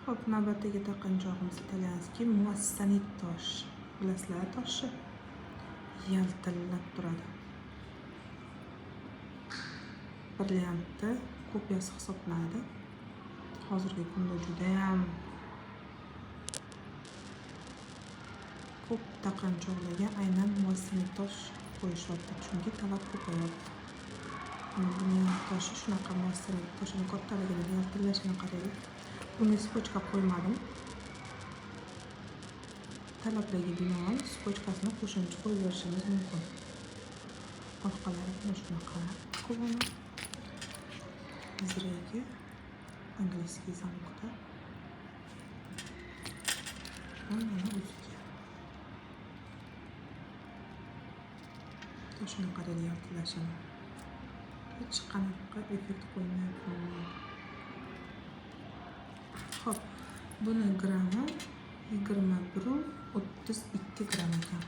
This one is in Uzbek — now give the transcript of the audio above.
Hop, navbatdagi taqinchog'imiz italyanskiy muassanit tosh. Bilasizlar, toshni yaltillab turadi. Brilliantni kopiyasi hisoblanadi. Hozirgi kunda juda ham ko'p taqinchoqlarga aynan muassanit tosh qo'yishyapti, chunki talab ko'payapti. Buning toshi shunaqa muassanit toshini kattaligini yaltillashini qaraylik. Bunga spochka qo'ymadim. Talablarga binoan spochkasini qo'shimcha qo'yib berishingiz mumkin. Orqalari mana shunaqa ko'rinadi. Ziragi angliskiy zamokda. Mana o'ziga. Toshini qaraylik yaltillashini. Hech qanaqa effekt qo'ymayapman. Hop, buni grammi 21.32 gram ekan.